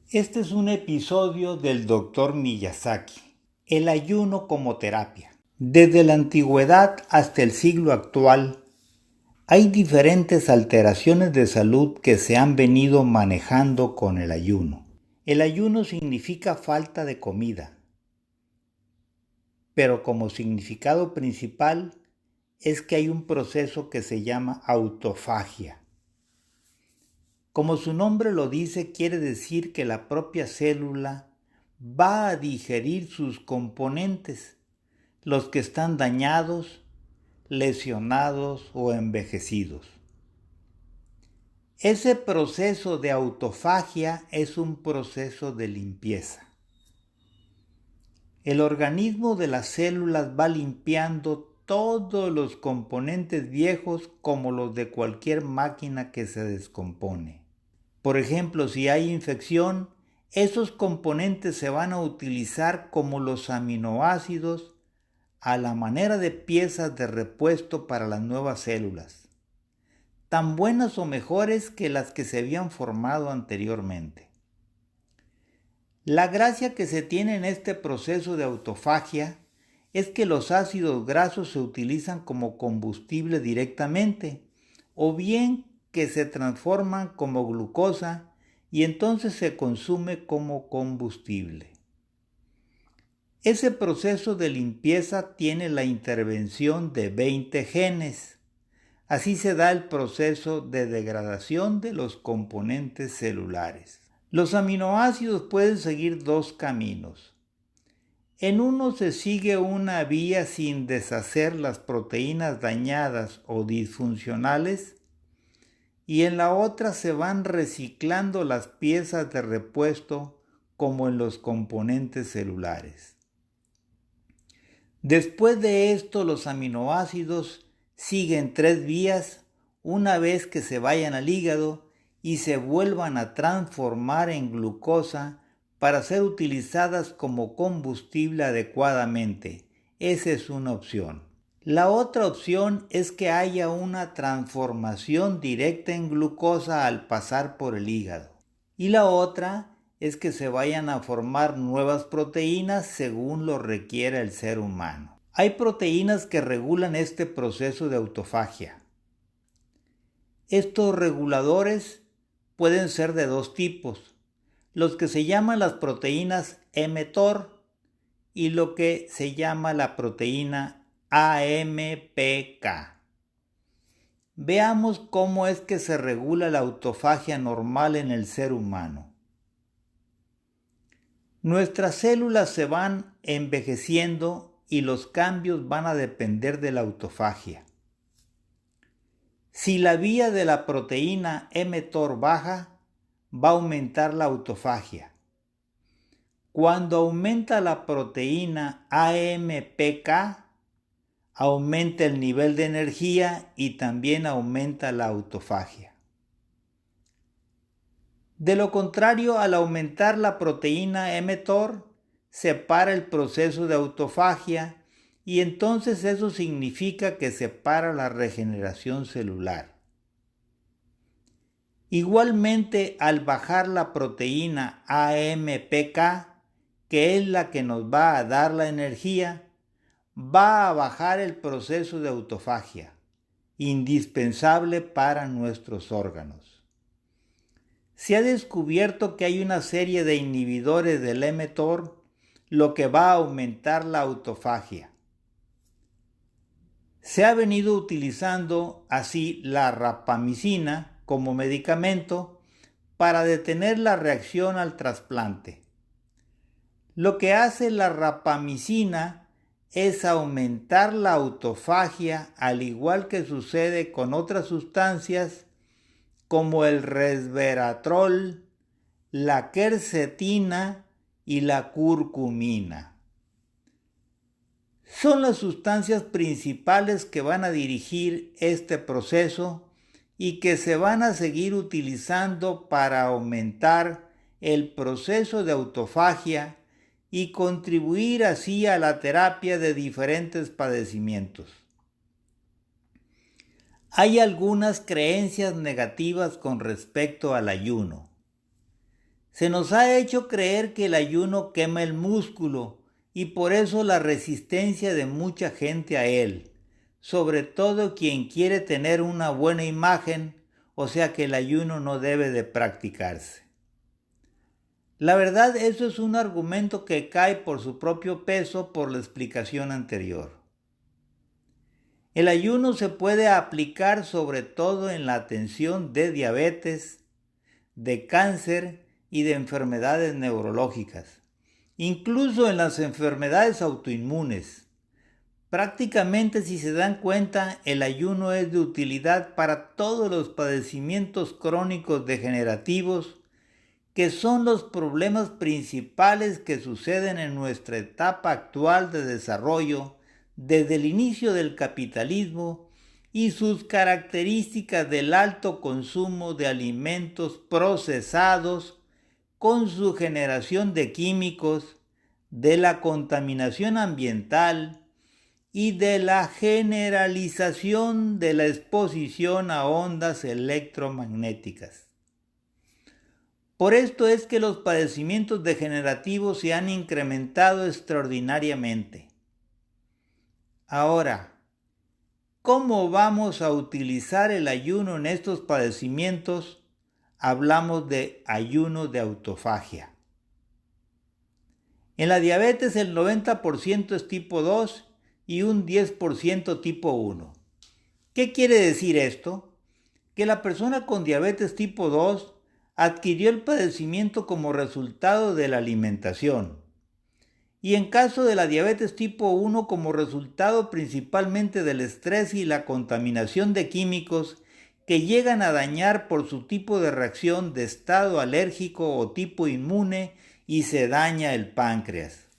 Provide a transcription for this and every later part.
Este es un episodio del Dr. Miyazaki, el ayuno como terapia. Desde la antigüedad hasta el siglo actual, hay diferentes alteraciones de salud que se han venido manejando con el ayuno. El ayuno significa falta de comida, pero como significado principal es que hay un proceso que se llama autofagia. Como su nombre lo dice, quiere decir que la propia célula va a digerir sus componentes, los que están dañados, lesionados o envejecidos. Ese proceso de autofagia es un proceso de limpieza. El organismo de las células va limpiando todos los componentes viejos como los de cualquier máquina que se descompone. Por ejemplo, si hay infección, esos componentes se van a utilizar como los aminoácidos a la manera de piezas de repuesto para las nuevas células, tan buenas o mejores que las que se habían formado anteriormente. La gracia que se tiene en este proceso de autofagia es que los ácidos grasos se utilizan como combustible directamente, o bien que se transforman como glucosa y entonces se consume como combustible. Ese proceso de limpieza tiene la intervención de 20 genes. Así se da el proceso de degradación de los componentes celulares. Los aminoácidos pueden seguir dos caminos. En uno se sigue una vía sin deshacer las proteínas dañadas o disfuncionales y en la otra se van reciclando las piezas de repuesto como en los componentes celulares. Después de esto, los aminoácidos siguen tres vías una vez que se vayan al hígado y se vuelvan a transformar en glucosa para ser utilizadas como combustible adecuadamente. Esa es una opción. La otra opción es que haya una transformación directa en glucosa al pasar por el hígado. Y la otra es que se vayan a formar nuevas proteínas según lo requiera el ser humano. Hay proteínas que regulan este proceso de autofagia. Estos reguladores pueden ser de dos tipos, los que se llaman las proteínas mTOR y lo que se llama la proteína AMPK. Veamos cómo es que se regula la autofagia normal en el ser humano. Nuestras células se van envejeciendo y los cambios van a depender de la autofagia. Si la vía de la proteína mTOR baja, va a aumentar la autofagia. Cuando aumenta la proteína AMPK, aumenta el nivel de energía y también aumenta la autofagia. De lo contrario, al aumentar la proteína mTOR, se para el proceso de autofagia y entonces eso significa que se para la regeneración celular. Igualmente, al bajar la proteína AMPK, que es la que nos va a dar la energía, va a bajar el proceso de autofagia, indispensable para nuestros órganos. Se ha descubierto que hay una serie de inhibidores del mTOR, lo que va a aumentar la autofagia. Se ha venido utilizando así la rapamicina como medicamento para detener la reacción al trasplante. Lo que hace la rapamicina es aumentar la autofagia, al igual que sucede con otras sustancias como el resveratrol, la quercetina y la curcumina. Son las sustancias principales que van a dirigir este proceso y que se van a seguir utilizando para aumentar el proceso de autofagia y contribuir así a la terapia de diferentes padecimientos. Hay algunas creencias negativas con respecto al ayuno. Se nos ha hecho creer que el ayuno quema el músculo y por eso la resistencia de mucha gente a él, sobre todo quien quiere tener una buena imagen, o sea que el ayuno no debe de practicarse. La verdad, eso es un argumento que cae por su propio peso por la explicación anterior. El ayuno se puede aplicar sobre todo en la atención de diabetes, de cáncer y de enfermedades neurológicas, incluso en las enfermedades autoinmunes. Prácticamente, si se dan cuenta, el ayuno es de utilidad para todos los padecimientos crónicos degenerativos, que son los problemas principales que suceden en nuestra etapa actual de desarrollo desde el inicio del capitalismo y sus características del alto consumo de alimentos procesados con su generación de químicos, de la contaminación ambiental y de la generalización de la exposición a ondas electromagnéticas. Por esto es que los padecimientos degenerativos se han incrementado extraordinariamente. Ahora, ¿cómo vamos a utilizar el ayuno en estos padecimientos? Hablamos de ayuno de autofagia. En la diabetes el 90% es tipo 2 y un 10% tipo 1. ¿Qué quiere decir esto? Que la persona con diabetes tipo 2 adquirió el padecimiento como resultado de la alimentación. Y en caso de la diabetes tipo 1 como resultado principalmente del estrés y la contaminación de químicos que llegan a dañar por su tipo de reacción de estado alérgico o tipo inmune y se daña el páncreas.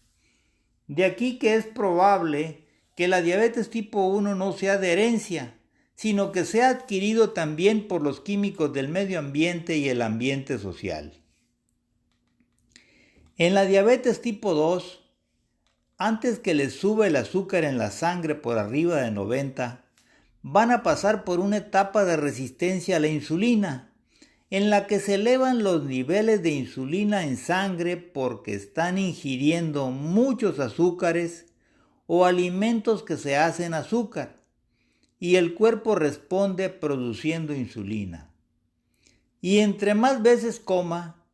De aquí que es probable que la diabetes tipo 1 no sea de herencia, sino que sea adquirido también por los químicos del medio ambiente y el ambiente social. En la diabetes tipo 2, antes que les suba el azúcar en la sangre por arriba de 90, van a pasar por una etapa de resistencia a la insulina, en la que se elevan los niveles de insulina en sangre porque están ingiriendo muchos azúcares o alimentos que se hacen azúcar, y el cuerpo responde produciendo insulina. Y entre más veces coma,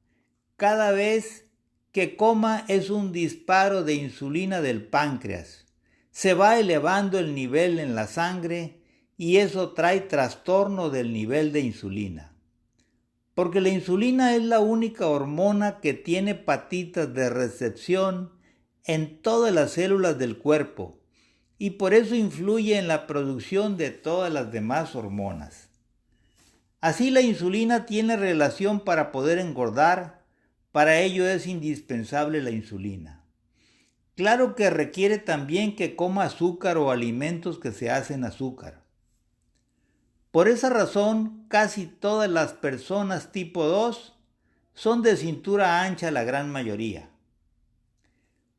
cada vez que coma es un disparo de insulina del páncreas. Se va elevando el nivel en la sangre y eso trae trastorno del nivel de insulina. Porque la insulina es la única hormona que tiene patitas de recepción en todas las células del cuerpo y por eso influye en la producción de todas las demás hormonas. Así la insulina tiene relación para poder engordar, para ello es indispensable la insulina. Claro que requiere también que coma azúcar o alimentos que se hacen azúcar. Por esa razón, casi todas las personas tipo 2 son de cintura ancha la gran mayoría.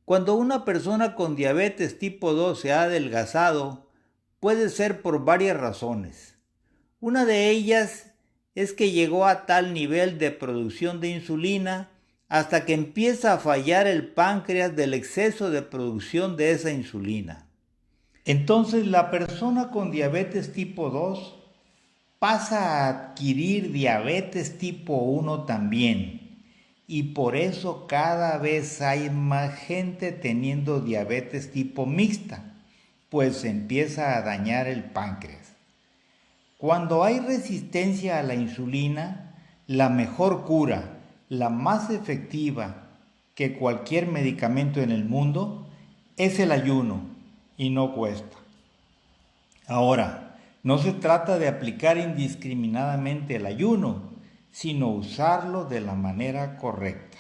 Cuando una persona con diabetes tipo 2 se ha adelgazado, puede ser por varias razones. Una de ellas es que llegó a tal nivel de producción de insulina hasta que empieza a fallar el páncreas del exceso de producción de esa insulina. Entonces la persona con diabetes tipo 2 pasa a adquirir diabetes tipo 1 también. Y por eso cada vez hay más gente teniendo diabetes tipo mixta, pues se empieza a dañar el páncreas. Cuando hay resistencia a la insulina, la mejor cura, la más efectiva que cualquier medicamento en el mundo, es el ayuno y no cuesta. Ahora, no se trata de aplicar indiscriminadamente el ayuno, sino usarlo de la manera correcta.